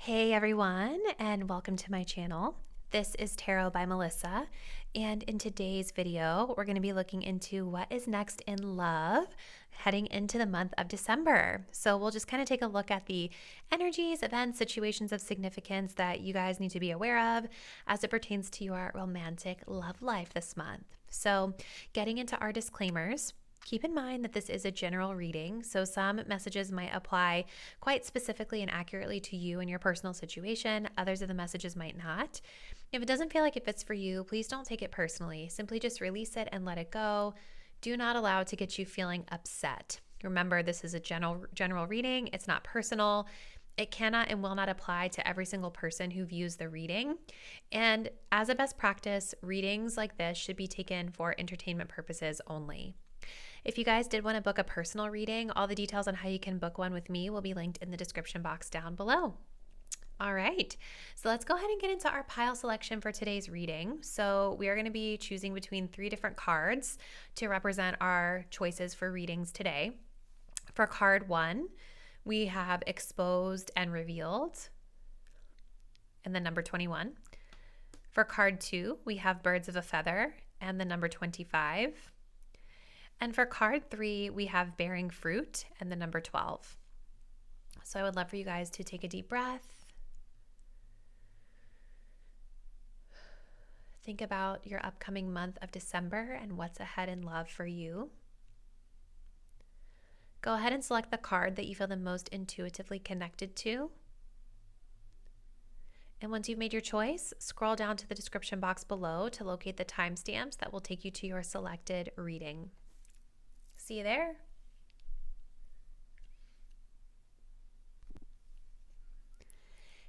Hey everyone, and welcome to my channel. This is Tarot by Melissa, and in today's video, we're going to be looking into what is next in love heading into the month of December. So we'll just kind of take a look at the energies, events, situations of significance that you guys need to be aware of as it pertains to your romantic love life this month. So getting into our disclaimers, keep in mind that this is a general reading, so some messages might apply quite specifically and accurately to you and your personal situation. Others of the messages might not. If it doesn't feel like it fits for you, please don't take it personally. Simply just release it and let it go. Do not allow it to get you feeling upset. Remember, this is a general reading. It's not personal. It cannot and will not apply to every single person who views the reading. And as a best practice, readings like this should be taken for entertainment purposes only. If you guys did want to book a personal reading, all the details on how you can book one with me will be linked in the description box down below. All right, so let's go ahead and get into our pile selection for today's reading. So we are going to be choosing between 3 different cards to represent our choices for readings today. For card 1, we have Exposed and Revealed, and the number 21. For card 2, we have Birds of a Feather, and the number 25. And for card 3, we have Bearing Fruit and the number 12. So I would love for you guys to take a deep breath. Think about your upcoming month of December and what's ahead in love for you. Go ahead and select the card that you feel the most intuitively connected to. And once you've made your choice, scroll down to the description box below to locate the timestamps that will take you to your selected reading. See you there.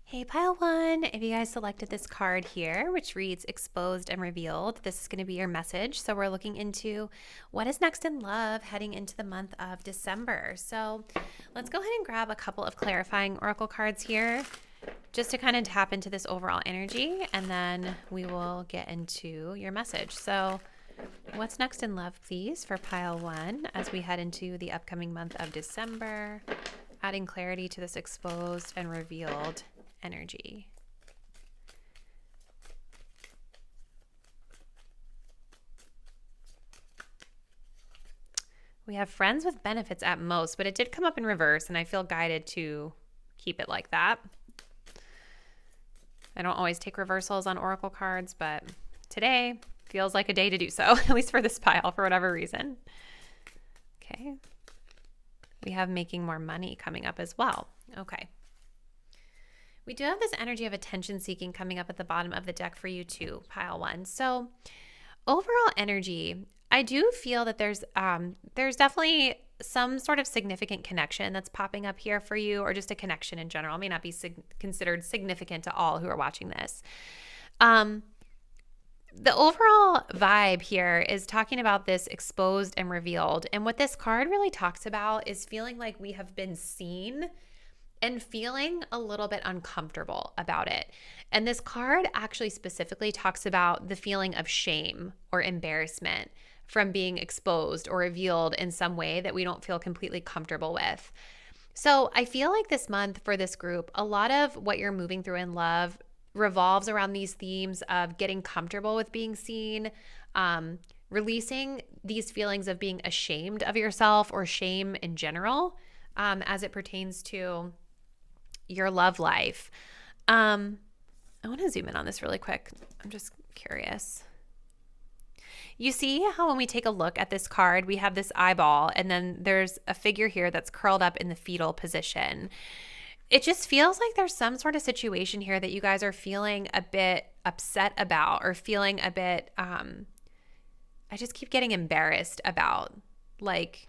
Hey pile 1, if you guys selected this card here, which reads Exposed and Revealed, this is going to be your message. So we're looking into what is next in love heading into the month of December. So let's go ahead and grab a couple of clarifying oracle cards here just to kind of tap into this overall energy, and then we will get into your message. So what's next in love, please, for pile 1 as we head into the upcoming month of December, adding clarity to this exposed and revealed energy. We have friends with benefits at most, but it did come up in reverse, and I feel guided to keep it like that. I don't always take reversals on oracle cards, but today feels like a day to do so, at least for this pile, for whatever reason. Okay. We have Making More Money coming up as well. Okay. We do have this energy of attention seeking coming up at the bottom of the deck for you too, pile 1. So overall energy, I do feel that there's definitely some sort of significant connection that's popping up here for you, or just a connection in general. It may not be considered significant to all who are watching this. The overall vibe here is talking about this exposed and revealed. And what this card really talks about is feeling like we have been seen and feeling a little bit uncomfortable about it. And this card actually specifically talks about the feeling of shame or embarrassment from being exposed or revealed in some way that we don't feel completely comfortable with. So I feel like this month for this group, a lot of what you're moving through in love revolves around these themes of getting comfortable with being seen, releasing these feelings of being ashamed of yourself or shame in general, as it pertains to your love life. I want to zoom in on this really quick. I'm just curious. You see how when we take a look at this card, we have this eyeball, and then there's a figure here that's curled up in the fetal position. It just feels like there's some sort of situation here that you guys are feeling a bit upset about, or feeling a bit, I just keep getting embarrassed about, like,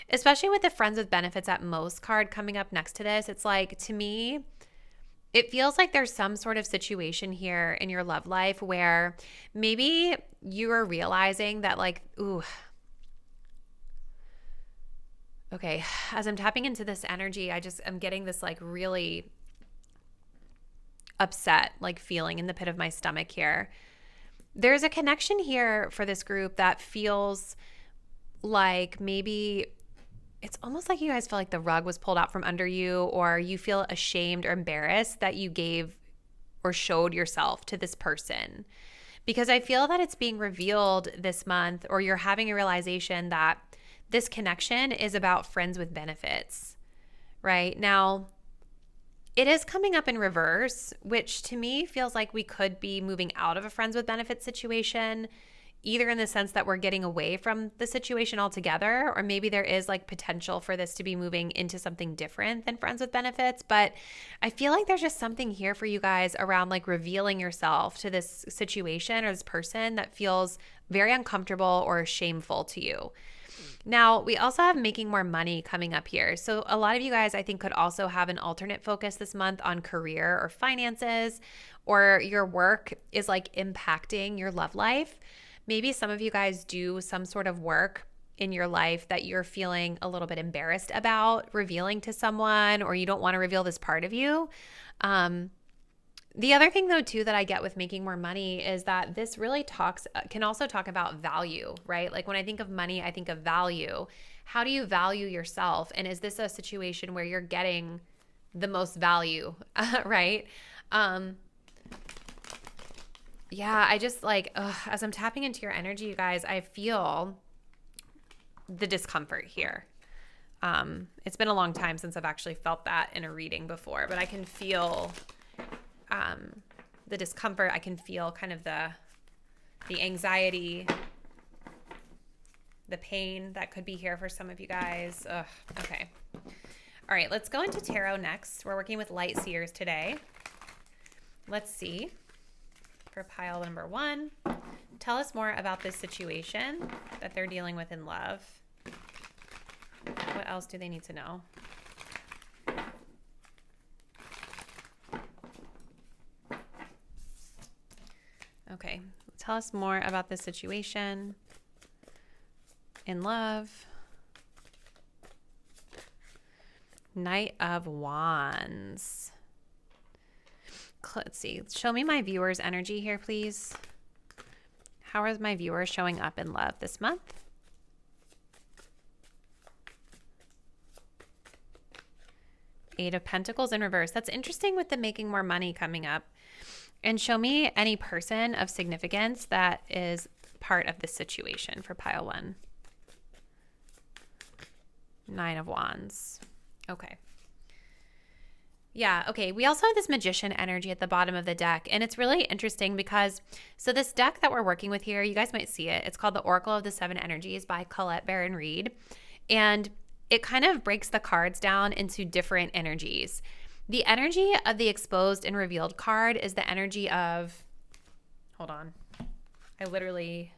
especially with the friends with benefits at most card coming up next to this. It's like, to me, it feels like there's some sort of situation here in your love life where maybe you are realizing that, like, ooh, okay, as I'm tapping into this energy, I'm getting this like really upset, like feeling in the pit of my stomach here. There's a connection here for this group that feels like maybe it's almost like you guys feel like the rug was pulled out from under you, or you feel ashamed or embarrassed that you gave or showed yourself to this person. Because I feel that it's being revealed this month, or you're having a realization that this connection is about friends with benefits, right? Now, it is coming up in reverse, which to me feels like we could be moving out of a friends with benefits situation, either in the sense that we're getting away from the situation altogether, or maybe there is like potential for this to be moving into something different than friends with benefits. But I feel like there's just something here for you guys around like revealing yourself to this situation or this person that feels very uncomfortable or shameful to you. Now, we also have making more money coming up here. So a lot of you guys, I think, could also have an alternate focus this month on career or finances, or your work is like impacting your love life. Maybe some of you guys do some sort of work in your life that you're feeling a little bit embarrassed about revealing to someone, or you don't want to reveal this part of you. The other thing, though, too, that I get with making more money is that this really can also talk about value, right? Like when I think of money, I think of value. How do you value yourself? And is this a situation where you're getting the most value, right? Yeah, I just like, as I'm tapping into your energy, you guys, I feel the discomfort here. It's been a long time since I've actually felt that in a reading before, but I can feel the discomfort. I can feel kind of the anxiety, the pain that could be here for some of you guys. Ugh, okay. All right, let's go into tarot next. We're working with light seers today. Let's see. For pile number 1, tell us more about this situation that they're dealing with in love. What else do they need to know? Okay, tell us more about this situation in love. Knight of Wands. Let's see. Show me my viewers' energy here, please. How is my viewers showing up in love this month? Eight of Pentacles in reverse. That's interesting with the making more money coming up. And show me any person of significance that is part of this situation for pile 1. Nine of Wands. Okay. Yeah, okay. We also have this Magician energy at the bottom of the deck, and it's really interesting because, so this deck that we're working with here, you guys might see it. It's called The Oracle of the Seven Energies by Colette Baron Reed, and it kind of breaks the cards down into different energies. The energy of the exposed and revealed card is the energy of, hold on, I literally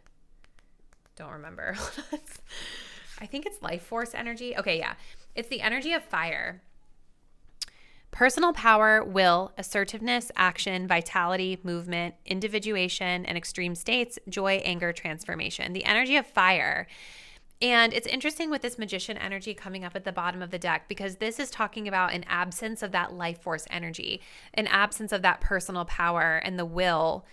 don't remember. I think it's life force energy. Okay, yeah. It's the energy of fire. Personal power, will, assertiveness, action, vitality, movement, individuation, and extreme states, joy, anger, transformation. The energy of fire. And it's interesting with this Magician energy coming up at the bottom of the deck, because this is talking about an absence of that life force energy, an absence of that personal power and the will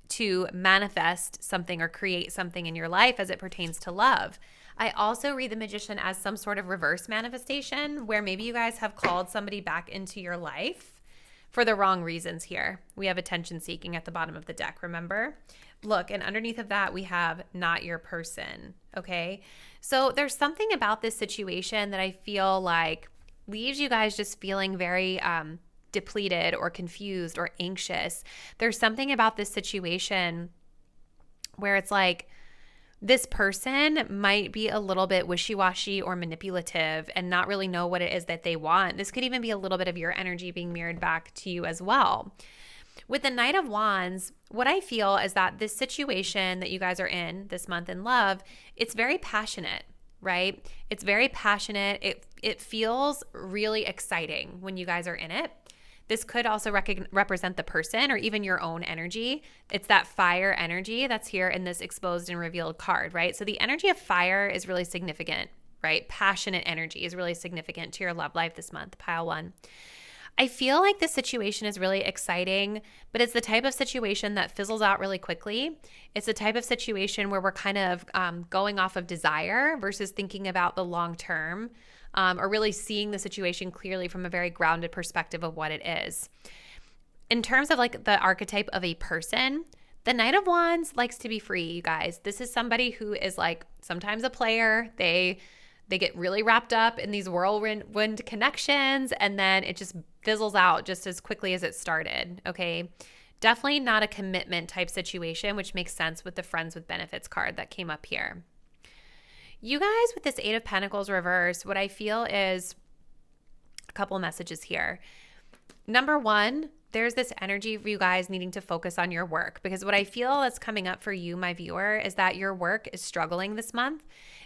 to manifest something or create something in your life as it pertains to love. I also read the Magician as some sort of reverse manifestation where maybe you guys have called somebody back into your life for the wrong reasons here. We have attention seeking at the bottom of the deck, remember? Look, and underneath of that, we have not your person, okay? So there's something about this situation that I feel like leaves you guys just feeling very depleted or confused or anxious. There's something about this situation where it's like this person might be a little bit wishy-washy or manipulative and not really know what it is that they want. This could even be a little bit of your energy being mirrored back to you as well. With the Knight of Wands, what I feel is that this situation that you guys are in this month in love, it's very passionate, right? It's very passionate. It feels really exciting when you guys are in it. This could also represent the person or even your own energy. It's that fire energy that's here in this exposed and revealed card, right? So the energy of fire is really significant, right? Passionate energy is really significant to your love life this month, pile 1. I feel like this situation is really exciting, but it's the type of situation that fizzles out really quickly. It's the type of situation where we're kind of going off of desire versus thinking about the long term or really seeing the situation clearly from a very grounded perspective of what it is. In terms of like the archetype of a person, the Knight of Wands likes to be free, you guys. This is somebody who is like sometimes a player. They get really wrapped up in these whirlwind connections, and then it just fizzles out just as quickly as it started, okay? Definitely not a commitment type situation, which makes sense with the Friends with Benefits card that came up here. You guys, with this Eight of Pentacles reverse, what I feel is a couple of messages here. Number one, there's this energy of you guys needing to focus on your work, because what I feel that's coming up for you, my viewer, is that your work is struggling this month,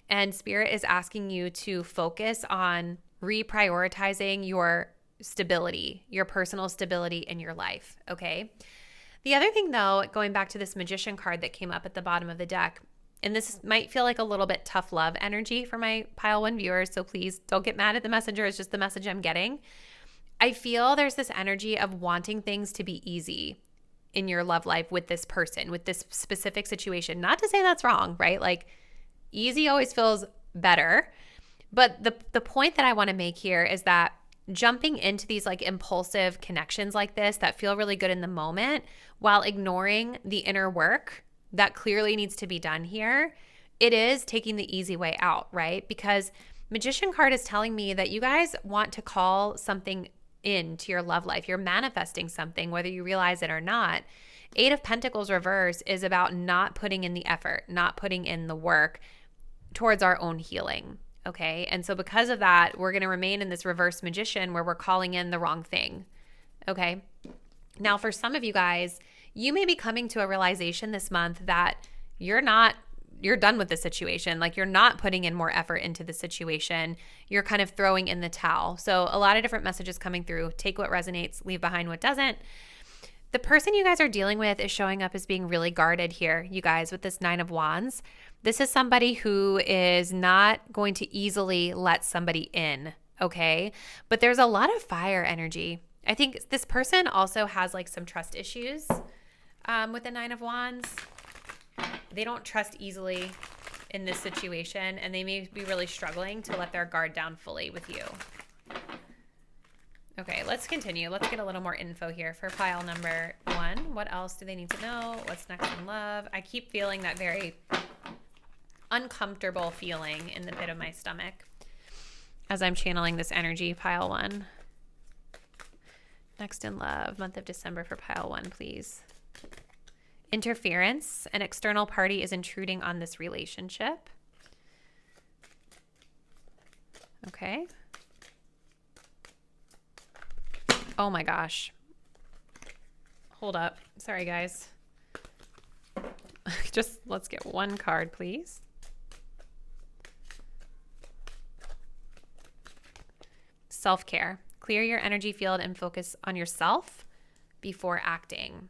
and Spirit is asking you to focus on reprioritizing your stability, your personal stability in your life, okay? The other thing, though, going back to this Magician card that came up at the bottom of the deck, and this might feel like a little bit tough love energy for my pile one viewers, so please don't get mad at the messenger. It's just the message I'm getting. I feel there's this energy of wanting things to be easy in your love life with this person, with this specific situation. Not to say that's wrong, right? Like, easy always feels better. But the point that I want to make here is that jumping into these like impulsive connections like this that feel really good in the moment while ignoring the inner work that clearly needs to be done here, it is taking the easy way out, right? Because Magician card is telling me that you guys want to call something into your love life. You're manifesting something, whether you realize it or not. Eight of Pentacles reverse is about not putting in the effort, not putting in the work towards our own healing. Okay. And so because of that, we're going to remain in this reverse Magician where we're calling in the wrong thing. Okay. Now, for some of you guys, you may be coming to a realization this month that you're done with the situation. Like, you're not putting in more effort into the situation. You're kind of throwing in the towel. So a lot of different messages coming through. Take what resonates, leave behind what doesn't. The person you guys are dealing with is showing up as being really guarded here, you guys, with this Nine of Wands. This is somebody who is not going to easily let somebody in, okay? But there's a lot of fire energy. I think this person also has like some trust issues with the Nine of Wands. They don't trust easily in this situation, and they may be really struggling to let their guard down fully with you. Okay, let's continue. Let's get a little more info here for pile number one. What else do they need to know? What's next in love? I keep feeling that very uncomfortable feeling in the pit of my stomach as I'm channeling this energy, pile one. Next in love, month of December for pile one, please. Interference. An external party is intruding on this relationship. Okay. Oh my gosh. Hold up. Sorry, guys. Just let's get one card, please. Self-care. Clear your energy field and focus on yourself before acting.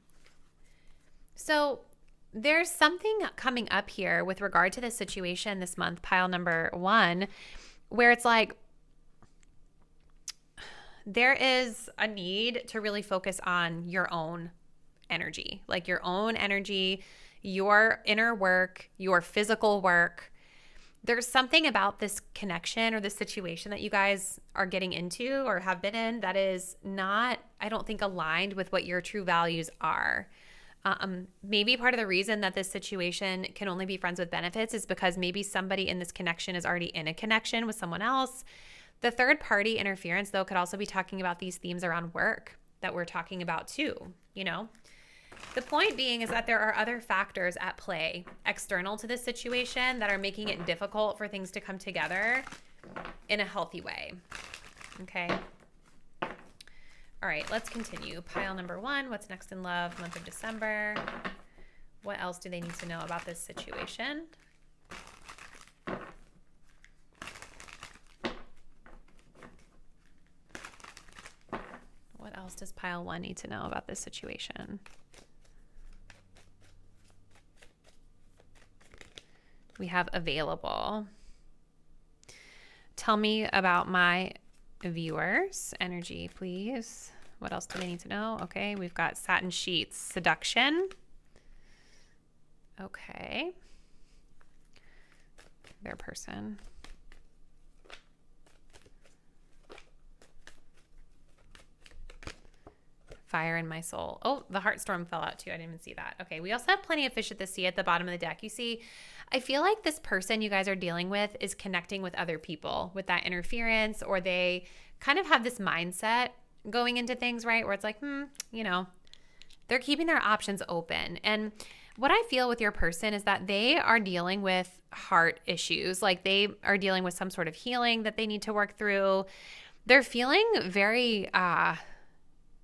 So there's something coming up here with regard to this situation this month, pile number one, where it's like there is a need to really focus on your own energy, like your own energy, your inner work, your physical work. There's something about this connection or this situation that you guys are getting into or have been in that is not, I don't think, aligned with what your true values are. Maybe part of the reason that this situation can only be friends with benefits is because maybe somebody in this connection is already in a connection with someone else. The third party interference, though, could also be talking about these themes around work that we're talking about too, you know? The point being is that there are other factors at play external to this situation that are making it difficult for things to come together in a healthy way. Okay. All right, let's continue. Pile number one, what's next in love, month of December? What else do they need to know about this situation? What else does pile one need to know about this situation? We have available. Tell me about my viewers. Energy, please. What else do they need to know? Okay, we've got satin sheets. Seduction. Okay. Their person. Fire in my soul. Oh, the heart storm fell out too. I didn't even see that. Okay. We also have plenty of fish at the sea at the bottom of the deck. You see, I feel like this person you guys are dealing with is connecting with other people with that interference, or they kind of have this mindset going into things, right? Where it's like, they're keeping their options open. And what I feel with your person is that they are dealing with heart issues. Like they are dealing with some sort of healing that they need to work through. They're feeling very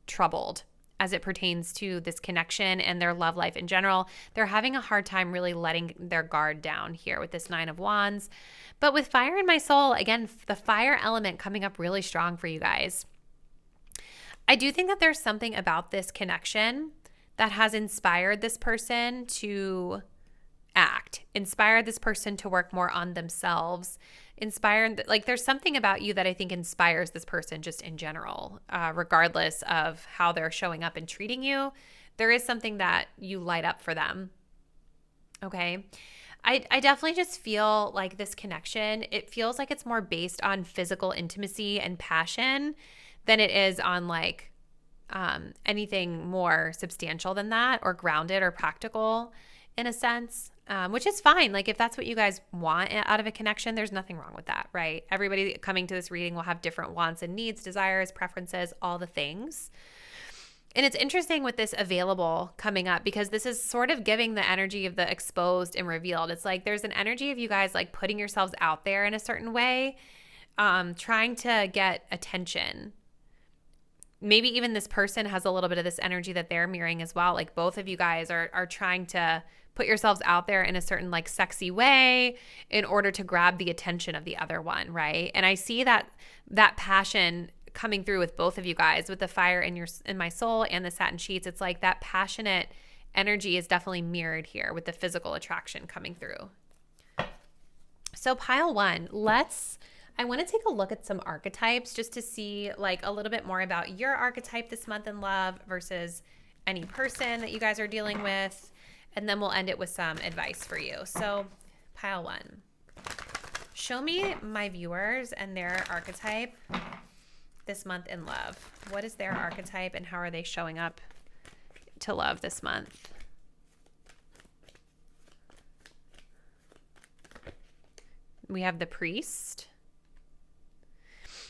troubled as it pertains to this connection and their love life in general. They're having a hard time really letting their guard down here with this 9 of Wands. But with fire in my soul, again, the fire element coming up really strong for you guys. I do think that there's something about this connection that has inspired this person to act, inspired this person to work more on themselves, like there's something about you that I think inspires this person just in general, regardless of how they're showing up and treating you. There is something that you light up for them. Okay. I definitely just feel like this connection, it feels like it's more based on physical intimacy and passion than it is on like anything more substantial than that, or grounded or practical in a sense, which is fine. Like if that's what you guys want out of a connection, there's nothing wrong with that, right? Everybody coming to this reading will have different wants and needs, desires, preferences, all the things. And it's interesting with this available coming up, because this is sort of giving the energy of the exposed and revealed. It's like there's an energy of you guys like putting yourselves out there in a certain way, trying to get attention. Maybe even this person has a little bit of this energy that they're mirroring as well. Like both of you guys are trying to put yourselves out there in a certain like sexy way in order to grab the attention of the other one, right? And I see that passion coming through with both of you guys, with the fire in my soul and the satin sheets. It's like that passionate energy is definitely mirrored here with the physical attraction coming through. So pile 1, I want to take a look at some archetypes just to see like a little bit more about your archetype this month in love versus any person that you guys are dealing with. And then we'll end it with some advice for you. So pile 1, show me my viewers and their archetype this month in love. What is their archetype and how are they showing up to love this month? We have the Priest.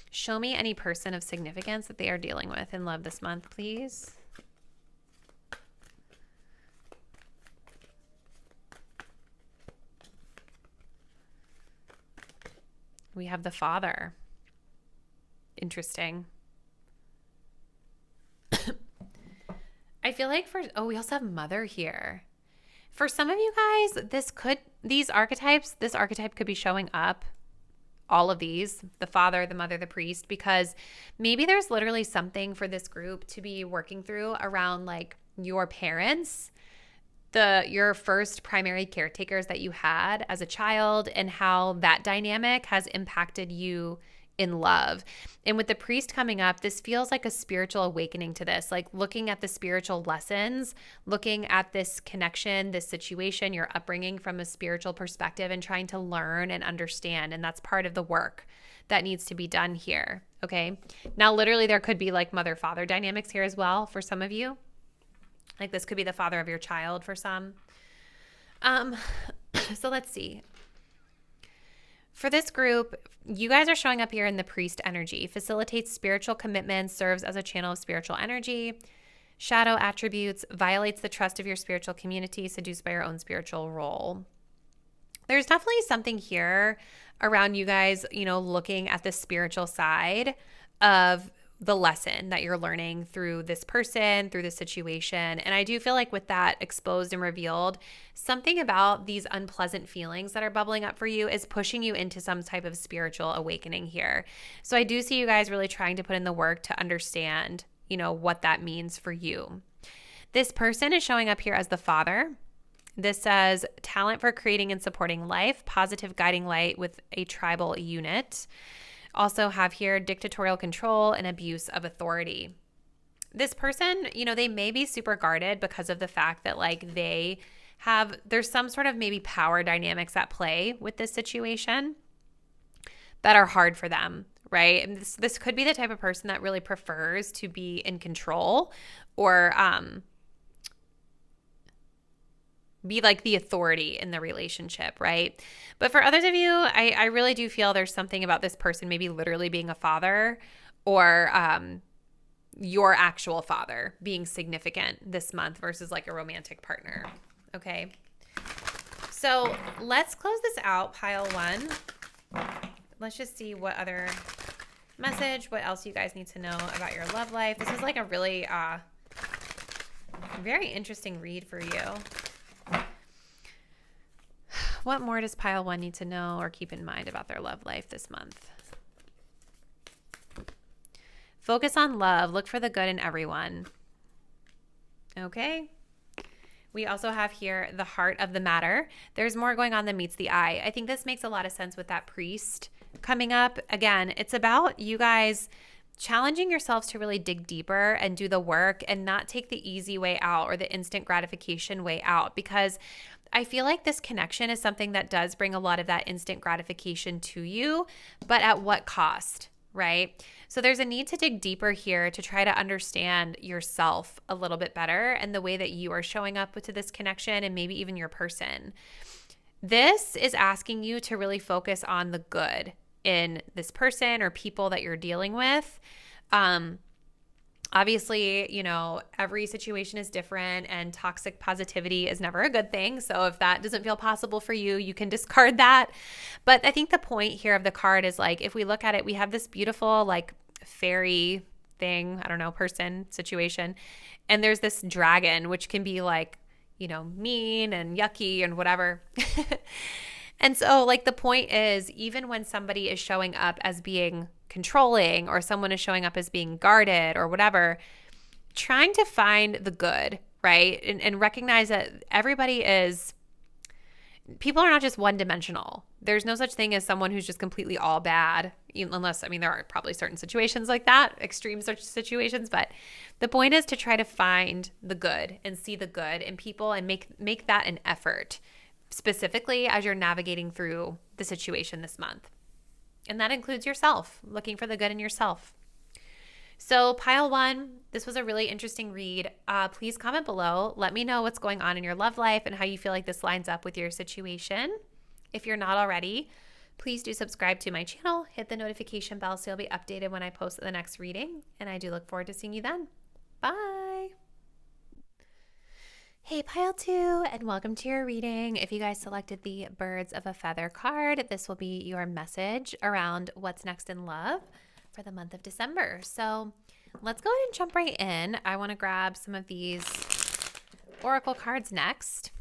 Show me any person of significance that they are dealing with in love this month, please. We have the Father. Interesting. I feel like we also have Mother here. For some of you guys, this archetype could be showing up, all of these, the Father, the Mother, the Priest, because maybe there's literally something for this group to be working through around like your parents, your first primary caretakers that you had as a child, and how that dynamic has impacted you in love. And with the Priest coming up, this feels like a spiritual awakening to this, like looking at the spiritual lessons, looking at this connection, this situation, your upbringing from a spiritual perspective, and trying to learn and understand. And that's part of the work that needs to be done here. Okay. Now, literally, there could be like mother-father dynamics here as well for some of you. Like this could be the father of your child for some. So let's see. For this group, you guys are showing up here in the Priest energy. Facilitates spiritual commitments, serves as a channel of spiritual energy, shadow attributes, violates the trust of your spiritual community, seduced by your own spiritual role. There's definitely something here around you guys, looking at the spiritual side of the lesson that you're learning through this person, through this situation. And I do feel like with that exposed and revealed, something about these unpleasant feelings that are bubbling up for you is pushing you into some type of spiritual awakening here. So I do see you guys really trying to put in the work to understand, what that means for you. This person is showing up here as the Father. This says talent for creating and supporting life, positive guiding light with a tribal unit. Also have here dictatorial control and abuse of authority. This person, they may be super guarded because of the fact that like there's some sort of maybe power dynamics at play with this situation that are hard for them, right? And this could be the type of person that really prefers to be in control or be like the authority in the relationship, right? But for others of you, I really do feel there's something about this person maybe literally being a father or your actual father being significant this month versus like a romantic partner, okay? So let's close this out, pile one. Let's just see what other message, what else you guys need to know about your love life. This is like a really very interesting read for you. What more does pile one need to know or keep in mind about their love life this month? Focus on love. Look for the good in everyone. Okay. We also have here the heart of the matter. There's more going on than meets the eye. I think this makes a lot of sense with that priest coming up. Again, it's about you guys challenging yourselves to really dig deeper and do the work and not take the easy way out or the instant gratification way out, because I feel like this connection is something that does bring a lot of that instant gratification to you, but at what cost, right? So there's a need to dig deeper here to try to understand yourself a little bit better and the way that you are showing up to this connection and maybe even your person. This is asking you to really focus on the good in this person or people that you're dealing with. Obviously, you know, every situation is different and toxic positivity is never a good thing. So if that doesn't feel possible for you, you can discard that. But I think the point here of the card is like, if we look at it, we have this beautiful like fairy thing, I don't know, person situation. And there's this dragon, which can be like, you know, mean and yucky and whatever. And so like the point is, even when somebody is showing up as being controlling or someone is showing up as being guarded or whatever, trying to find the good, right? And recognize that people are not just one dimensional. There's no such thing as someone who's just completely all bad, unless, I mean, there are probably certain situations like that, extreme such situations, but the point is to try to find the good and see the good in people and make that an effort, specifically as you're navigating through the situation this month. And that includes yourself, looking for the good in yourself. So pile one, this was a really interesting read. Please comment below. Let me know what's going on in your love life and how you feel like this lines up with your situation. If you're not already, please do subscribe to my channel. Hit the notification bell so you'll be updated when I post the next reading. And I do look forward to seeing you then. Bye. Hey, pile two, and welcome to your reading. If you guys selected the Birds of a Feather card, this will be your message around what's next in love for the month of December. So let's go ahead and jump right in. I want to grab some of these oracle cards next.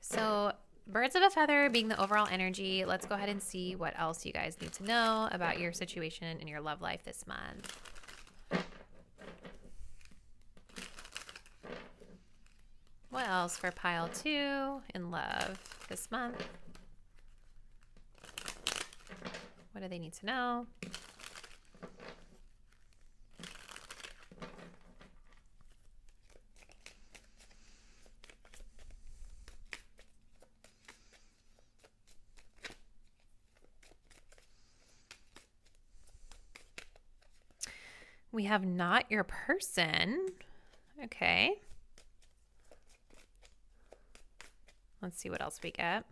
So Birds of a Feather being the overall energy, let's go ahead and see what else you guys need to know about your situation in your love life this month. What else for pile two in love this month? What do they need to know? We have not your person. Okay. Let's see what else we get.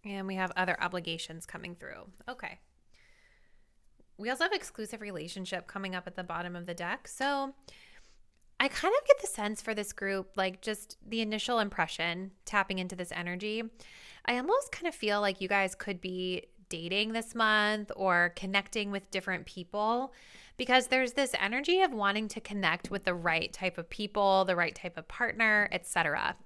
And we have other obligations coming through. Okay. We also have exclusive relationship coming up at the bottom of the deck. So I kind of get the sense for this group, like just the initial impression, tapping into this energy. I almost kind of feel like you guys could be dating this month or connecting with different people, because there's this energy of wanting to connect with the right type of people, the right type of partner, etc.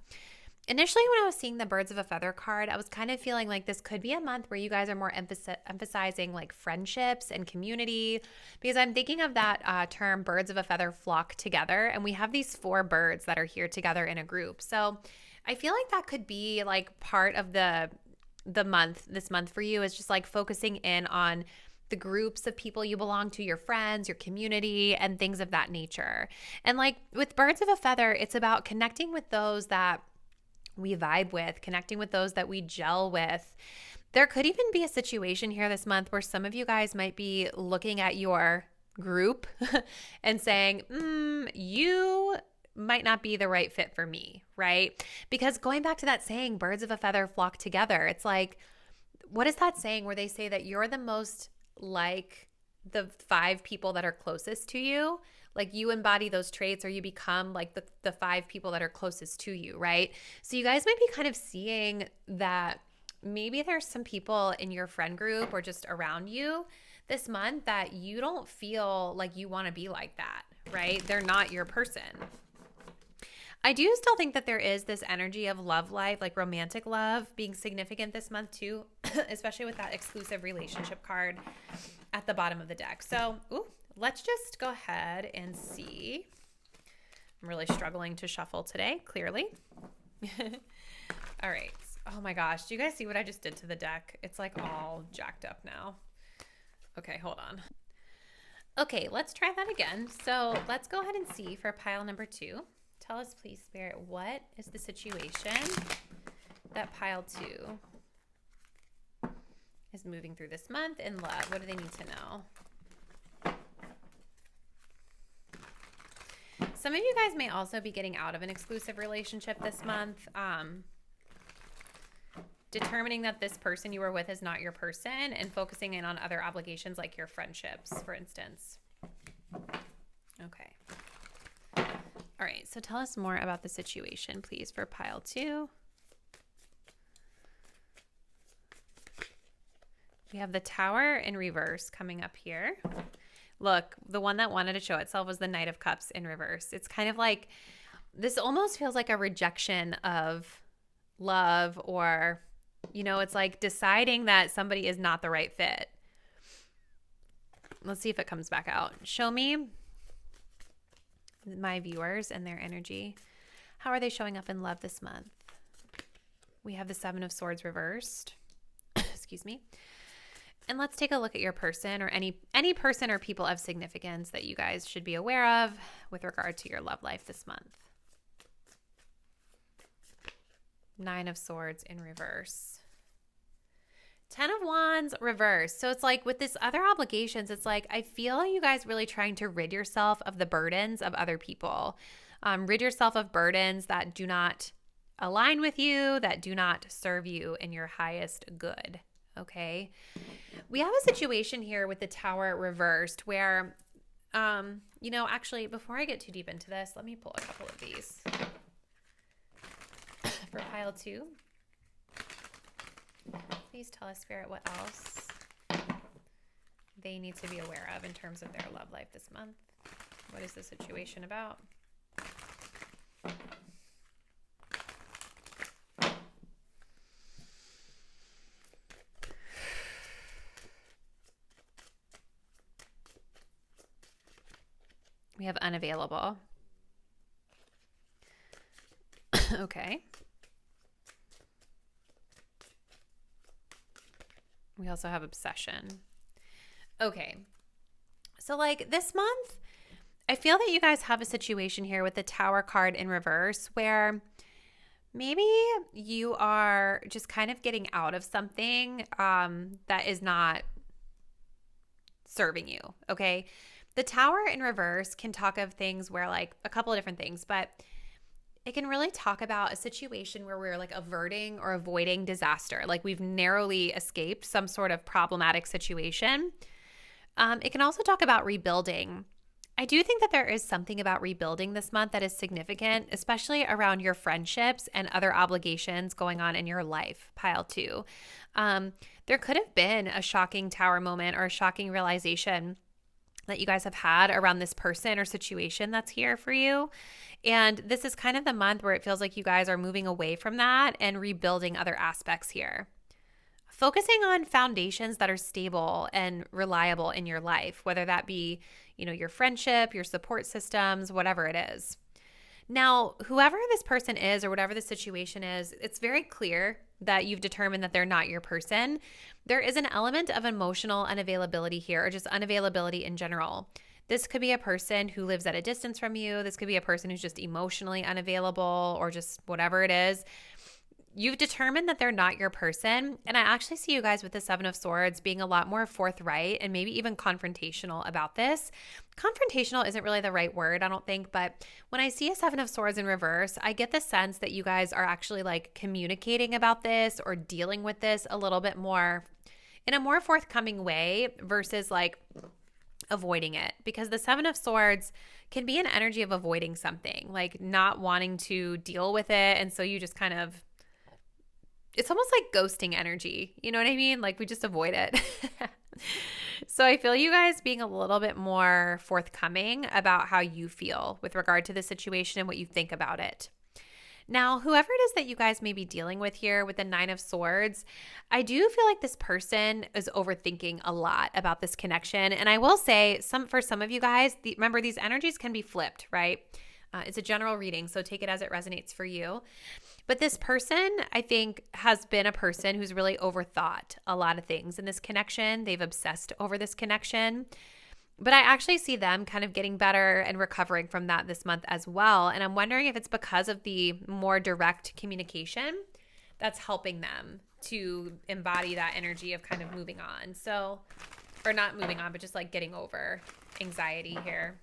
Initially, when I was seeing the Birds of a Feather card, I was kind of feeling like this could be a month where you guys are more emphasizing like friendships and community, because I'm thinking of that term, birds of a feather flock together, and we have these 4 birds that are here together in a group. So I feel like that could be like part of the month, this month for you, is just like focusing in on the groups of people you belong to, your friends, your community, and things of that nature. And like with Birds of a Feather, it's about connecting with those that we vibe with, connecting with those that we gel with. There could even be a situation here this month where some of you guys might be looking at your group and saying, you might not be the right fit for me, right? Because going back to that saying, birds of a feather flock together, it's like, what is that saying where they say that you're the most like the 5 people that are closest to you? Like you embody those traits, or you become like the 5 people that are closest to you, right? So you guys might be kind of seeing that maybe there's some people in your friend group or just around you this month that you don't feel like you want to be like that, right? They're not your person. I do still think that there is this energy of love life, like romantic love being significant this month too, especially with that exclusive relationship card at the bottom of the deck. So, let's just go ahead and see. I'm really struggling to shuffle today, clearly. All right. Oh my gosh. Do you guys see what I just did to the deck? It's like all jacked up now. Okay, hold on. Okay, let's try that again. So let's go ahead and see for pile number 2. Tell us, please, Spirit, what is the situation that pile 2 is moving through this month in love? What do they need to know? Some of you guys may also be getting out of an exclusive relationship this month, determining that this person you were with is not your person and focusing in on other obligations like your friendships, for instance. Okay. All right, so tell us more about the situation, please, for pile 2. We have the Tower in reverse coming up here. Look, the one that wanted to show itself was the Knight of Cups in reverse. It's kind of like, this almost feels like a rejection of love, or, you know, it's like deciding that somebody is not the right fit. Let's see if it comes back out. Show me my viewers and their energy. How are they showing up in love this month? We have the 7 of Swords reversed. Excuse me. And let's take a look at your person, or any person or people of significance that you guys should be aware of with regard to your love life this month. 9 of Swords in reverse. 10 of Wands reverse. So it's like with this other obligations, it's like I feel you guys really trying to rid yourself of the burdens of other people. Rid yourself of burdens that do not align with you, that do not serve you in your highest good. Okay. We have a situation here with the Tower reversed where, you know, actually, before I get too deep into this, let me pull a couple of these for pile 2. Please tell us, Spirit, what else they need to be aware of in terms of their love life this month. What is the situation about? We have unavailable. Okay. We also have obsession. Okay. So like this month, I feel that you guys have a situation here with the Tower card in reverse where maybe you are just kind of getting out of something that is not serving you. Okay. The Tower in reverse can talk of things where like a couple of different things, but it can really talk about a situation where we're like averting or avoiding disaster. Like we've narrowly escaped some sort of problematic situation. It can also talk about rebuilding. I do think that there is something about rebuilding this month that is significant, especially around your friendships and other obligations going on in your life, pile 2. There could have been a shocking Tower moment or a shocking realization that you guys have had around this person or situation that's here for you. And this is kind of the month where it feels like you guys are moving away from that and rebuilding other aspects here. Focusing on foundations that are stable and reliable in your life, whether that be, you know, your friendship, your support systems, whatever it is. Now, whoever this person is or whatever the situation is, it's very clear that you've determined that they're not your person. There is an element of emotional unavailability here, or just unavailability in general. This could be a person who lives at a distance from you. This could be a person who's just emotionally unavailable, or just whatever it is. you've determined that they're not your person. And I actually see you guys with the Seven of Swords being a lot more forthright and maybe even confrontational about this. Confrontational isn't really the right word, I don't think. But when I see a Seven of Swords in reverse, I get the sense that you guys are actually like communicating about this or dealing with this a little bit more in a more forthcoming way versus like avoiding it, because the Seven of Swords can be an energy of avoiding something, like not wanting to deal with it. And so you just kind of, it's almost like ghosting energy. You know what I mean? Like we just avoid it. So I feel you guys being a little bit more forthcoming about how you feel with regard to the situation and what you think about it. Now, whoever it is that you guys may be dealing with here with the Nine of Swords, I do feel like this person is overthinking a lot about this connection. And I will say, for some of you guys, remember these energies can be flipped, right? It's a general reading, so take it as it resonates for you. But this person, I think, has been a person who's really overthought a lot of things in this connection. They've obsessed over this connection. But I actually see them kind of getting better and recovering from that this month as well. And I'm wondering if it's because of the more direct communication that's helping them to embody that energy of kind of moving on. So, or not moving on, but just like getting over anxiety here.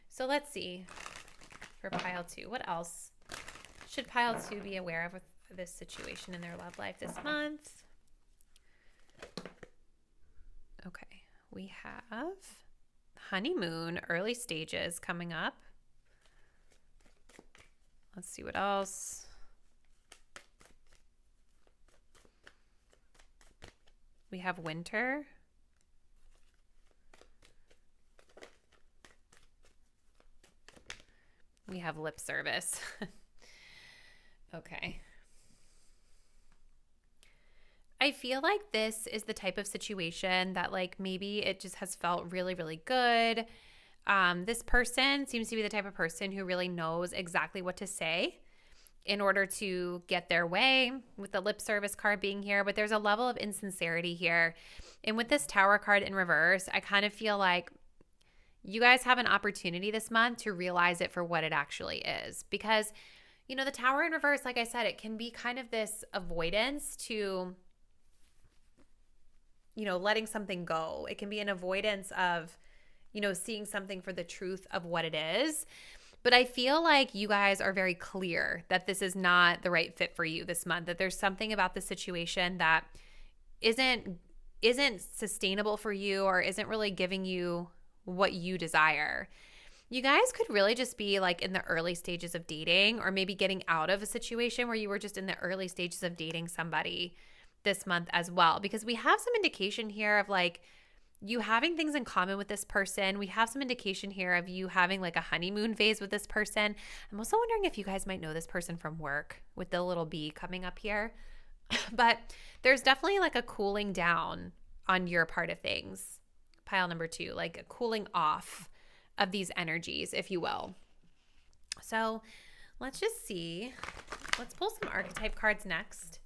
So let's see for pile 2. What else should pile 2 be aware of with this situation in their love life this month? Okay, we have honeymoon, early stages coming up. Let's see what else. We have winter. We have lip service. Okay. I feel like this is the type of situation that like maybe it just has felt really, really good. This person seems to be the type of person who really knows exactly what to say in order to get their way, with the lip service card being here. But there's a level of insincerity here. And with this Tower card in reverse, I kind of feel like you guys have an opportunity this month to realize it for what it actually is. Because, you know, the Tower in reverse, like I said, it can be kind of this avoidance to, you know, letting something go. It can be an avoidance of, you know, seeing something for the truth of what it is. But I feel like you guys are very clear that this is not the right fit for you this month, that there's something about the situation that isn't sustainable for you or isn't really giving you what you desire. You guys could really just be like in the early stages of dating, or maybe getting out of a situation where you were just in the early stages of dating somebody this month as well, because we have some indication here of like you having things in common with this person. We have some indication here of you having like a honeymoon phase with this person. I'm also wondering if you guys might know this person from work with the little B coming up here. But there's definitely like a cooling down on your part of things. Pile number 2, like a cooling off of these energies, if you will. So let's just see. Let's pull some archetype cards next,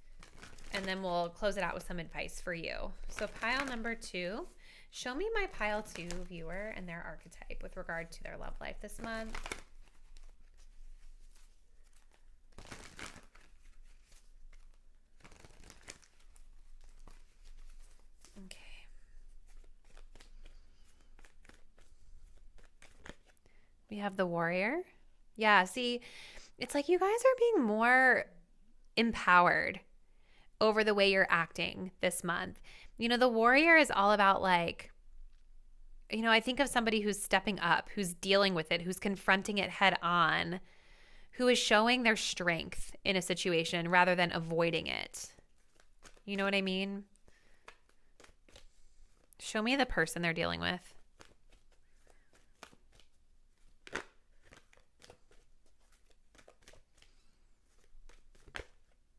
and then we'll close it out with some advice for you. So pile number 2, show me my pile 2 viewer and their archetype with regard to their love life this month. Okay. We have the warrior. Yeah, see, it's like you guys are being more empowered over the way you're acting this month. You know, the warrior is all about like, you know, I think of somebody who's stepping up, who's dealing with it, who's confronting it head on, who is showing their strength in a situation rather than avoiding it. You know what I mean? Show me the person they're dealing with.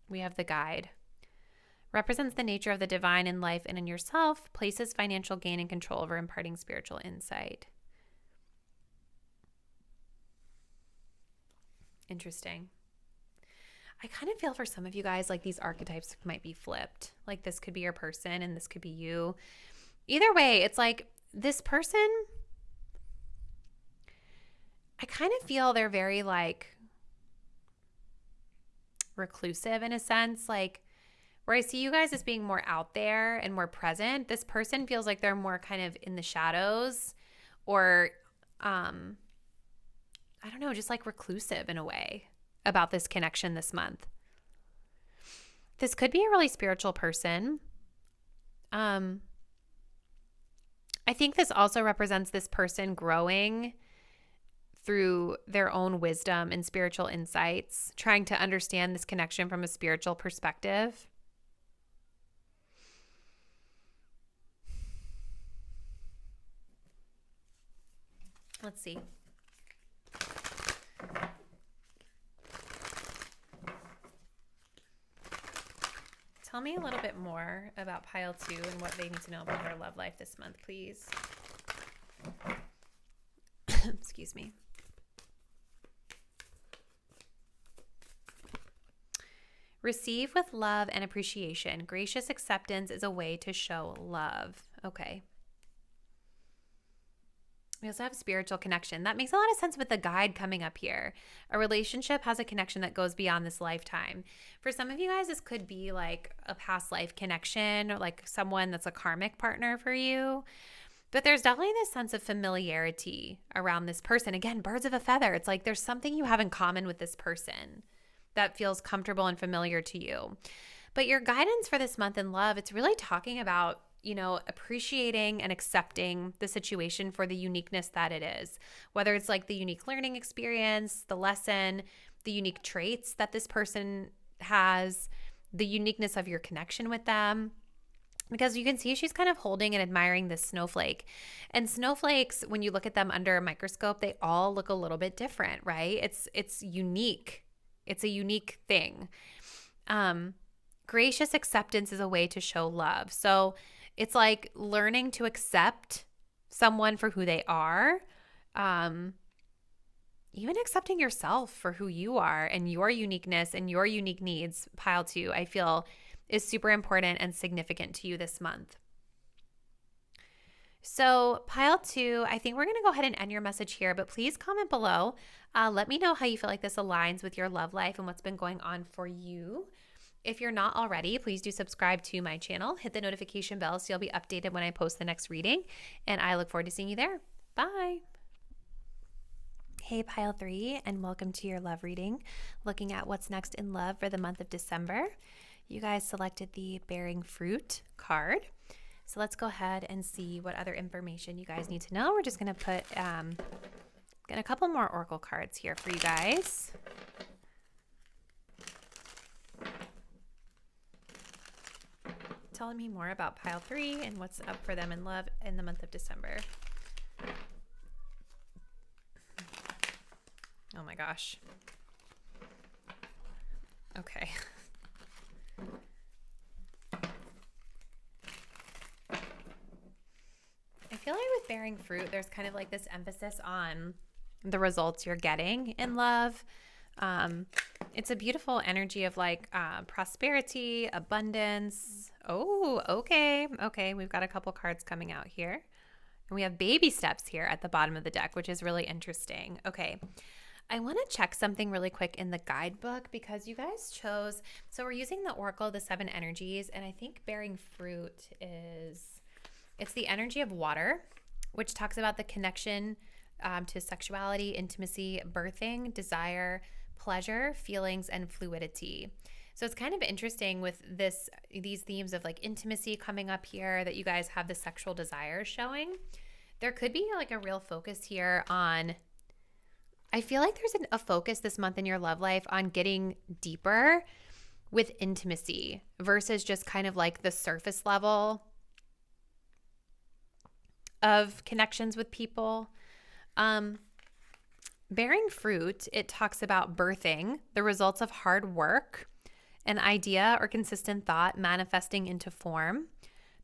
We have the guide. Represents the nature of the divine in life and in yourself, places financial gain and control over imparting spiritual insight. Interesting. I kind of feel for some of you guys like these archetypes might be flipped. Like this could be your person and this could be you. Either way, it's like this person, I kind of feel they're very like, reclusive in a sense. Like, where I see you guys as being more out there and more present, this person feels like they're more kind of in the shadows, or I don't know, just like reclusive in a way about this connection this month. This could be a really spiritual person. I think this also represents this person growing through their own wisdom and spiritual insights, trying to understand this connection from a spiritual perspective. Let's see. Tell me a little bit more about pile 2 and what they need to know about their love life this month, please. Excuse me. Receive with love and appreciation. Gracious acceptance is a way to show love. Okay. We also have spiritual connection. That makes a lot of sense with the guide coming up here. A relationship has a connection that goes beyond this lifetime. For some of you guys, this could be like a past life connection, or like someone that's a karmic partner for you. But there's definitely this sense of familiarity around this person. Again, birds of a feather. It's like there's something you have in common with this person that feels comfortable and familiar to you. But your guidance for this month in love, it's really talking about, appreciating and accepting the situation for the uniqueness that it is, whether it's like the unique learning experience, the lesson, the unique traits that this person has, the uniqueness of your connection with them. Because you can see she's kind of holding and admiring this snowflake. And snowflakes, when you look at them under a microscope, they all look a little bit different, right? It's unique. It's a unique thing. Gracious acceptance is a way to show love. So it's like learning to accept someone for who they are, even accepting yourself for who you are and your uniqueness and your unique needs. Pile 2, I feel, is super important and significant to you this month. So pile 2, I think we're going to go ahead and end your message here, but please comment below. Let me know how you feel like this aligns with your love life and what's been going on for you. If you're not already, please do subscribe to my channel. Hit the notification bell so you'll be updated when I post the next reading. And I look forward to seeing you there. Bye. Hey, pile 3, and welcome to your love reading, looking at what's next in love for the month of December. You guys selected the Bearing Fruit card. So let's go ahead and see what other information you guys need to know. We're just going to put get a couple more oracle cards here for you guys. Telling me more about pile 3 and what's up for them in love in the month of December. Oh my gosh. Okay. I feel like with bearing fruit, there's kind of like this emphasis on the results you're getting in love. It's a beautiful energy of like prosperity, abundance. Oh, okay. Okay, we've got a couple cards coming out here. And we have baby steps here at the bottom of the deck, which is really interesting. Okay, I want to check something really quick in the guidebook because you guys chose, so we're using the Oracle, the 7 energies, and I think bearing fruit it's the energy of water, which talks about the connection to sexuality, intimacy, birthing, desire, pleasure, feelings, and fluidity. So it's kind of interesting with these themes of like intimacy coming up here, that you guys have the sexual desire showing. There could be like a real focus here on, I feel like there's a focus this month in your love life on getting deeper with intimacy versus just kind of like the surface level of connections with people. Bearing fruit, it talks about birthing, the results of hard work, an idea or consistent thought manifesting into form,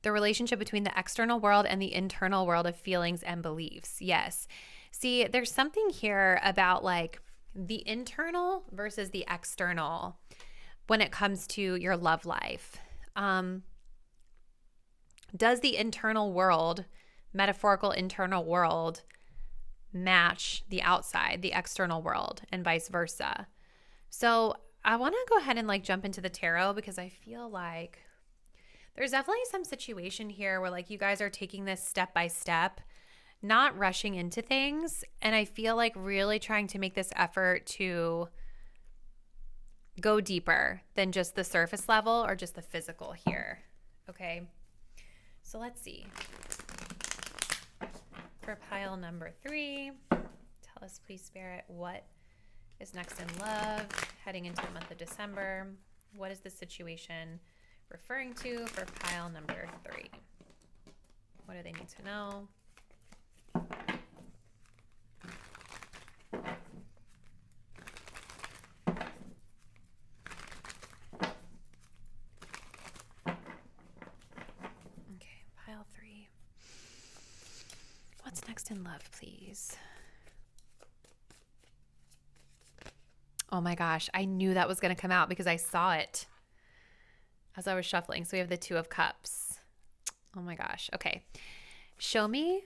the relationship between the external world and the internal world of feelings and beliefs. Yes. See, there's something here about like the internal versus the external when it comes to your love life. Does the internal world, metaphorical internal world, match the outside, the external world, and vice versa? So I want to go ahead and like jump into the tarot because I feel like there's definitely some situation here where like you guys are taking this step by step, not rushing into things. And I feel like really trying to make this effort to go deeper than just the surface level or just the physical here. Okay. So let's see. For pile number 3, tell us, please, Spirit, what is next in love heading into the month of December? What is the situation referring to for pile number 3? What do they need to know? Okay, pile 3. What's next in love, please? Oh my gosh, I knew that was going to come out because I saw it as I was shuffling. So we have the 2 of Cups. Oh my gosh. Okay. Show me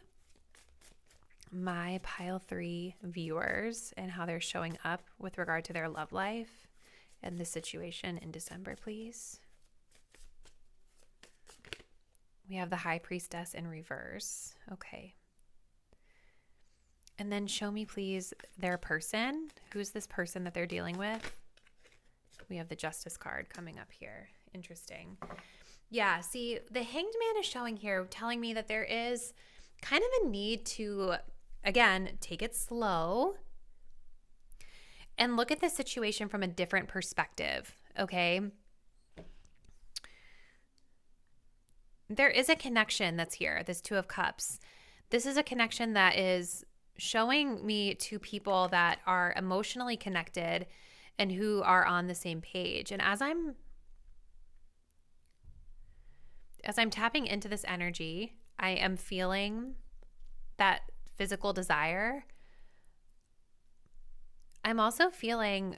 my pile 3 viewers and how they're showing up with regard to their love life and the situation in December, please. We have the High Priestess in reverse. Okay. And then show me, please, their person. Who's this person that they're dealing with? We have the Justice card coming up here. Interesting. Yeah, see, the Hanged Man is showing here, telling me that there is kind of a need to, again, take it slow and look at the situation from a different perspective, okay? There is a connection that's here, this 2 of Cups. This is a connection that is showing me to people that are emotionally connected and who are on the same page. And as I'm tapping into this energy, I am feeling that physical desire. I'm also feeling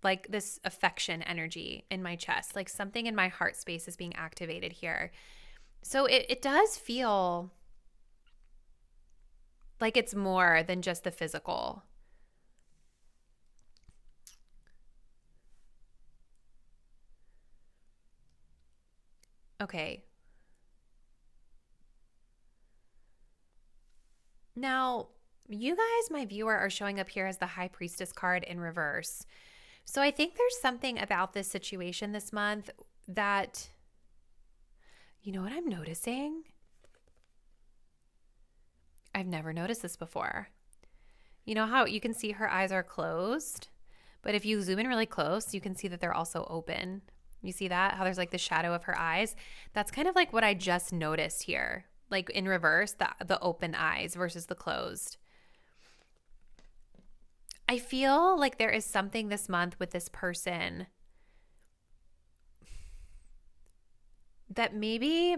like this affection energy in my chest, like something in my heart space is being activated here. So it does feel like it's more than just the physical. Okay. Now, you guys, my viewer, are showing up here as the High Priestess card in reverse. So I think there's something about this situation this month that, you know what I'm noticing? I've never noticed this before. You know how you can see her eyes are closed, but if you zoom in really close, you can see that they're also open. You see that? How there's like the shadow of her eyes? That's kind of like what I just noticed here, like in reverse, the open eyes versus the closed. I feel like there is something this month with this person that maybe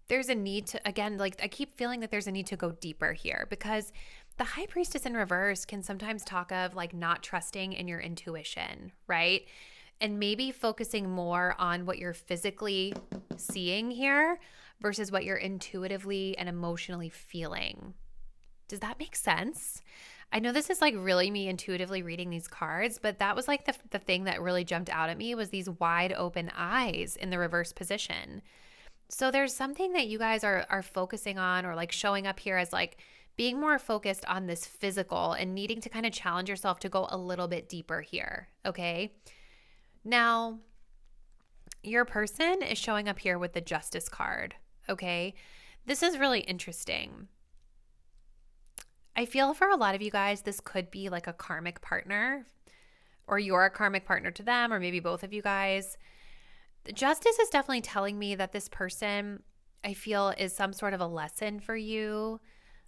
there's a need to, again, like I keep feeling that there's a need to go deeper here because the High Priestess in reverse can sometimes talk of like not trusting in your intuition, right? And maybe focusing more on what you're physically seeing here versus what you're intuitively and emotionally feeling. Does that make sense? I know this is like really me intuitively reading these cards, but that was like the thing that really jumped out at me was these wide open eyes in the reverse position. So there's something that you guys are focusing on or like showing up here as like being more focused on this physical and needing to kind of challenge yourself to go a little bit deeper here, okay? Now, your person is showing up here with the Justice card, okay? This is really interesting. I feel for a lot of you guys, this could be like a karmic partner or you're a karmic partner to them or maybe both of you guys. Justice is definitely telling me that this person, I feel, is some sort of a lesson for you.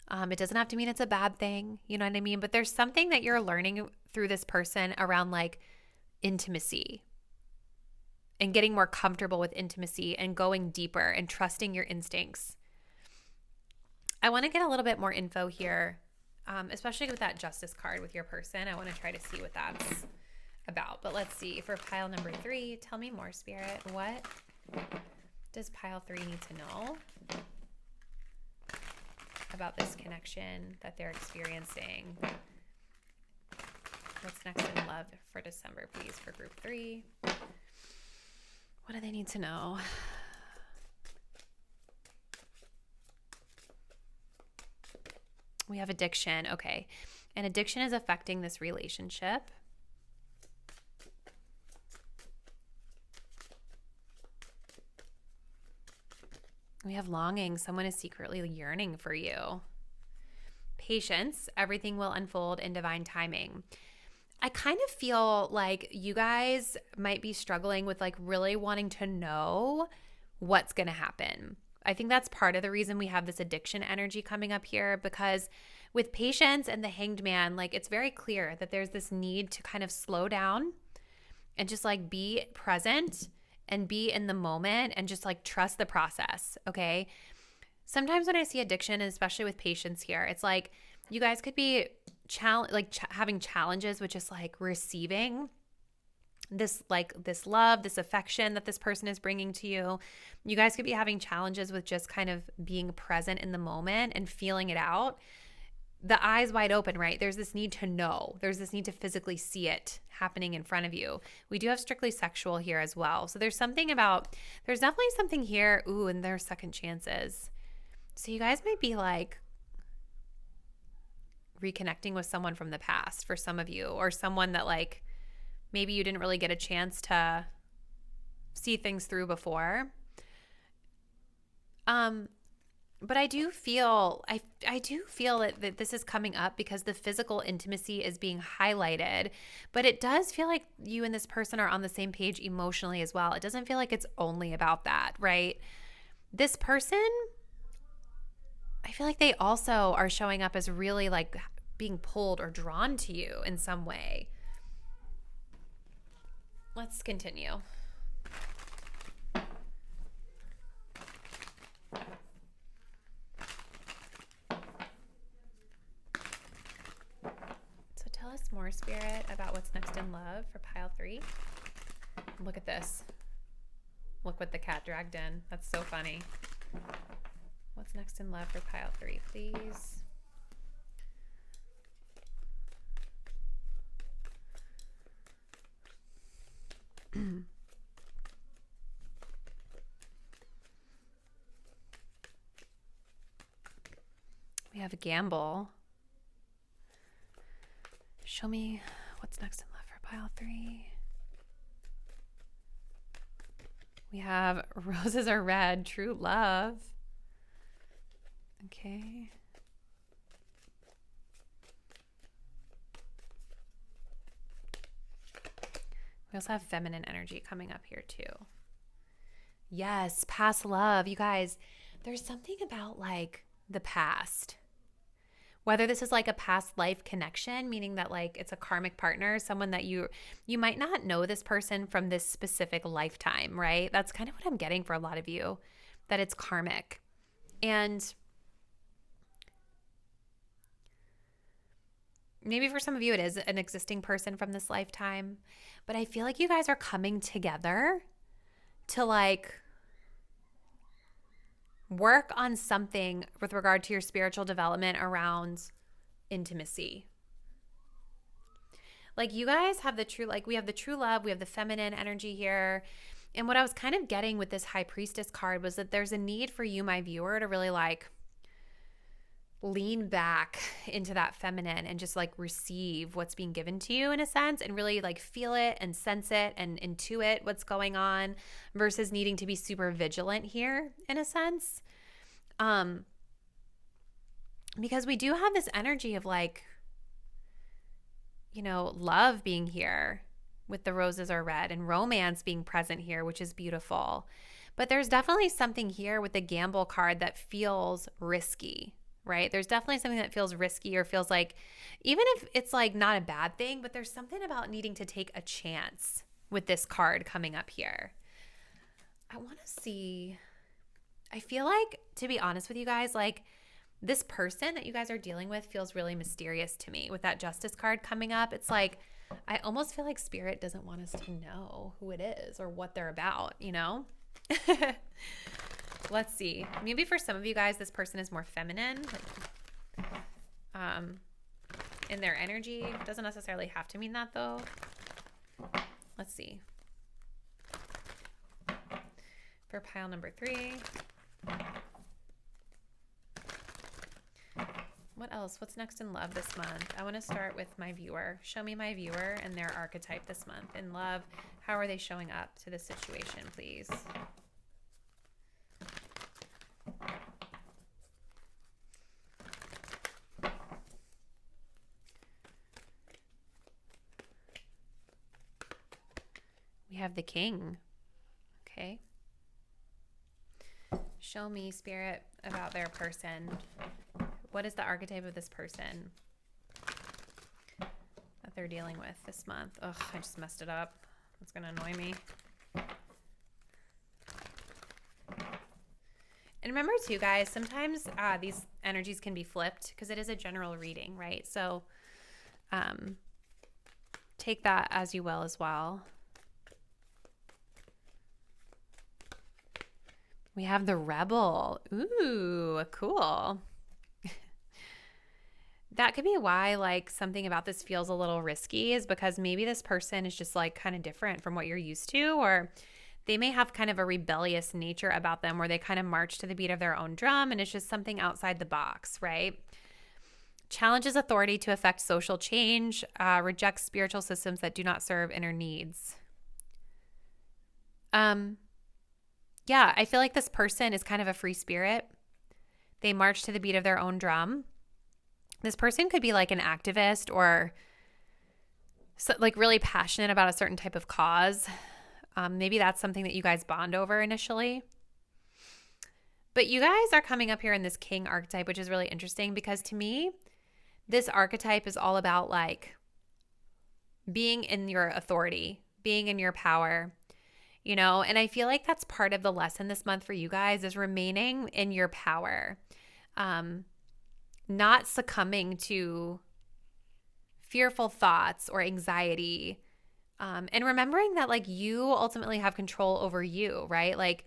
It doesn't have to mean it's a bad thing, you know what I mean? But there's something that you're learning through this person around like intimacy and getting more comfortable with intimacy and going deeper and trusting your instincts. I want to get a little bit more info here, especially with that Justice card with your person. I want to try to see what that's about. But let's see. For pile number 3, tell me more, Spirit. What does pile 3 need to know about this connection that they're experiencing What's next in love for December, please, for group 3? What do they need to know? We have addiction. Okay. And addiction is affecting this relationship. We have longing. Someone is secretly yearning for you. Patience. Everything will unfold in divine timing. I kind of feel like you guys might be struggling with like really wanting to know what's going to happen. I think that's part of the reason we have this addiction energy coming up here, because with patience and the Hanged Man, like it's very clear that there's this need to kind of slow down and just like be present and be in the moment and just like trust the process, okay? Sometimes when I see addiction, and especially with patience here, it's like you guys could be having challenges with just like receiving this love, this affection that this person is bringing to you. You guys could be having challenges with just kind of being present in the moment and feeling it out. The eyes wide open, right? There's this need to know. There's this need to physically see it happening in front of you. We do have strictly sexual here as well. So there's definitely something here. Ooh, and there's second chances. So you guys might be like reconnecting with someone from the past for some of you, or someone that like maybe you didn't really get a chance to see things through before. But I do feel that this is coming up because the physical intimacy is being highlighted, but it does feel like you and this person are on the same page emotionally as well. It doesn't feel like it's only about that, right? This person, I feel like they also are showing up as really like being pulled or drawn to you in some way. Let's continue. So tell us more, Spirit, about what's next in love for pile 3. Look at this. Look what the cat dragged in. That's so funny. What's next in love for pile 3, please? We have a gamble. Show me what's next in love for pile 3. We have roses are red, true love. Okay. We also have feminine energy coming up here too. Yes, past love. You guys, there's something about like the past. Whether this is like a past life connection, meaning that like it's a karmic partner, someone that you might not know this person from this specific lifetime, right? That's kind of what I'm getting for a lot of you, that it's karmic. And maybe for some of you it is an existing person from this lifetime, but I feel like you guys are coming together to like work on something with regard to your spiritual development around intimacy. Like you guys have the true, like we have the true love, we have the feminine energy here. And what I was kind of getting with this High Priestess card was that there's a need for you, my viewer, to really like lean back into that feminine and just like receive what's being given to you in a sense, and really like feel it and sense it and intuit what's going on, versus needing to be super vigilant here in a sense. Because we do have this energy of like, you know, love being here with the roses are red and romance being present here, which is beautiful. But there's definitely something here with the gamble card that feels risky. Right? There's definitely something that feels risky, or feels like, even if it's like not a bad thing, but there's something about needing to take a chance with this card coming up here. I want to see, I feel like, to be honest with you guys, like this person that you guys are dealing with feels really mysterious to me with that Justice card coming up. It's like, I almost feel like Spirit doesn't want us to know who it is or what they're about, you know? Let's see. Maybe for some of you guys, this person is more feminine. in their energy. Doesn't necessarily have to mean that though. Let's see. For pile number 3. What else? What's next in love this month? I want to start with my viewer. Show me my viewer and their archetype this month. In love, how are they showing up to this situation, please? We have the King. Okay. Show me, Spirit, about their person. What is the archetype of this person that they're dealing with this month? Ugh, I just messed it up. It's going to annoy me. And remember too, guys, sometimes these energies can be flipped because it is a general reading, right? So take that as you will as well. We have the Rebel. Ooh, cool. That could be why like something about this feels a little risky, is because maybe this person is just like kind of different from what you're used to, or they may have kind of a rebellious nature about them where they kind of march to the beat of their own drum and it's just something outside the box, right? Challenges authority to affect social change, rejects spiritual systems that do not serve inner needs. Yeah, I feel like this person is kind of a free spirit. They march to the beat of their own drum. This person could be like an activist or so, like really passionate about a certain type of cause. Maybe that's something that you guys bond over initially. But you guys are coming up here in this King archetype, which is really interesting because to me, this archetype is all about like being in your authority, being in your power, you know, and I feel like that's part of the lesson this month for you guys is remaining in your power, not succumbing to fearful thoughts or anxiety, and remembering that like you ultimately have control over you, right? Like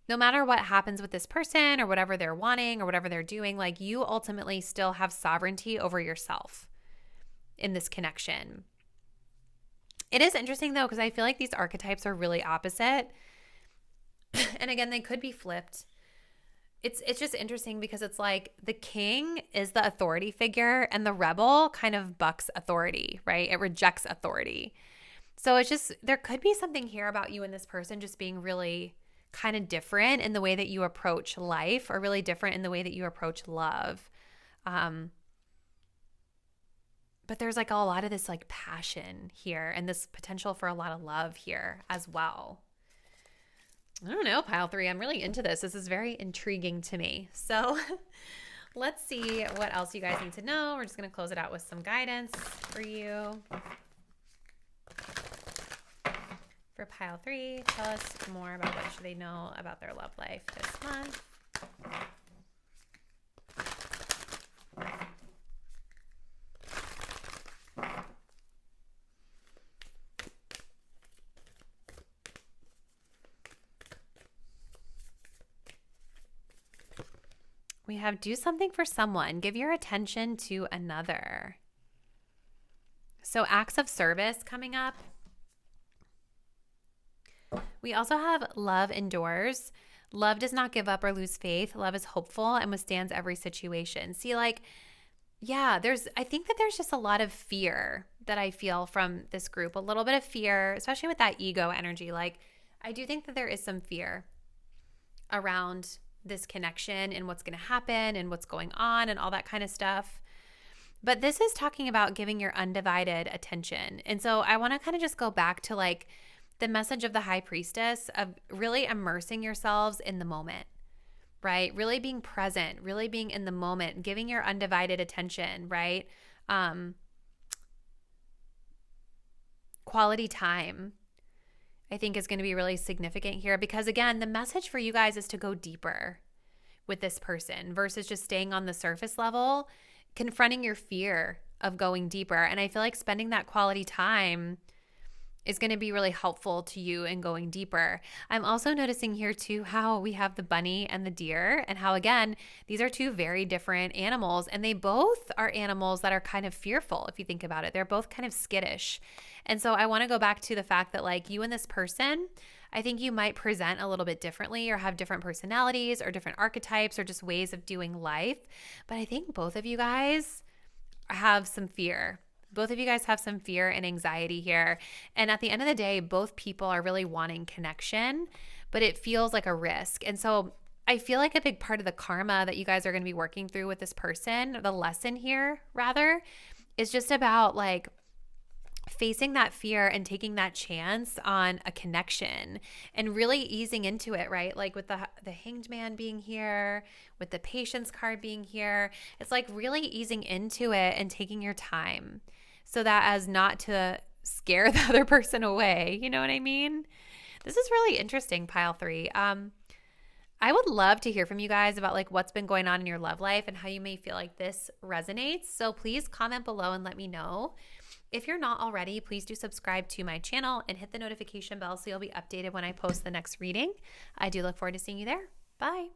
no matter what happens with this person or whatever they're wanting or whatever they're doing, like you ultimately still have sovereignty over yourself in this connection. It is interesting though, because I feel like these archetypes are really opposite. And again, they could be flipped. It's just interesting because it's like the King is the authority figure and the Rebel kind of bucks authority, right? It rejects authority. So it's just, there could be something here about you and this person just being really kind of different in the way that you approach life, or really different in the way that you approach love. But there's like a lot of this like passion here and this potential for a lot of love here as well. I don't know, pile 3. I'm really into this. This is very intriguing to me. So let's see what else you guys need to know. We're just going to close it out with some guidance for you. For pile 3, tell us more about what should they know about their love life this month. We have do something for someone. Give your attention to another. So acts of service coming up. We also have love endures. Love does not give up or lose faith. Love is hopeful and withstands every situation. See, like, yeah, I think that there's just a lot of fear that I feel from this group. A little bit of fear, especially with that ego energy. Like, I do think that there is some fear around this connection and what's going to happen and what's going on and all that kind of stuff. But this is talking about giving your undivided attention. And so I want to kind of just go back to like the message of the High Priestess of really immersing yourselves in the moment, right? Really being present, really being in the moment, giving your undivided attention, right? Quality time, I think, is going to be really significant here because, again, the message for you guys is to go deeper with this person versus just staying on the surface level, confronting your fear of going deeper. And I feel like spending that quality time is going to be really helpful to you in going deeper. I'm also noticing here too how we have the bunny and the deer, and how, again, these are two very different animals, and they both are animals that are kind of fearful. If you think about it, they're both kind of skittish. And so I want to go back to the fact that, like, you and this person, I think you might present a little bit differently or have different personalities or different archetypes or just ways of doing life. But I think both of you guys have some fear. Both of you guys have some fear and anxiety here. And at the end of the day, both people are really wanting connection, but it feels like a risk. And so I feel like a big part of the karma that you guys are going to be working through with this person, the lesson here rather, is just about like facing that fear and taking that chance on a connection and really easing into it, right? Like with the Hanged Man being here, with the Patience card being here, it's like really easing into it and taking your time so that as not to scare the other person away. You know what I mean? This is really interesting, pile 3. I would love to hear from you guys about like what's been going on in your love life and how you may feel like this resonates. So please comment below and let me know. If you're not already, please do subscribe to my channel and hit the notification bell so you'll be updated when I post the next reading. I do look forward to seeing you there. Bye.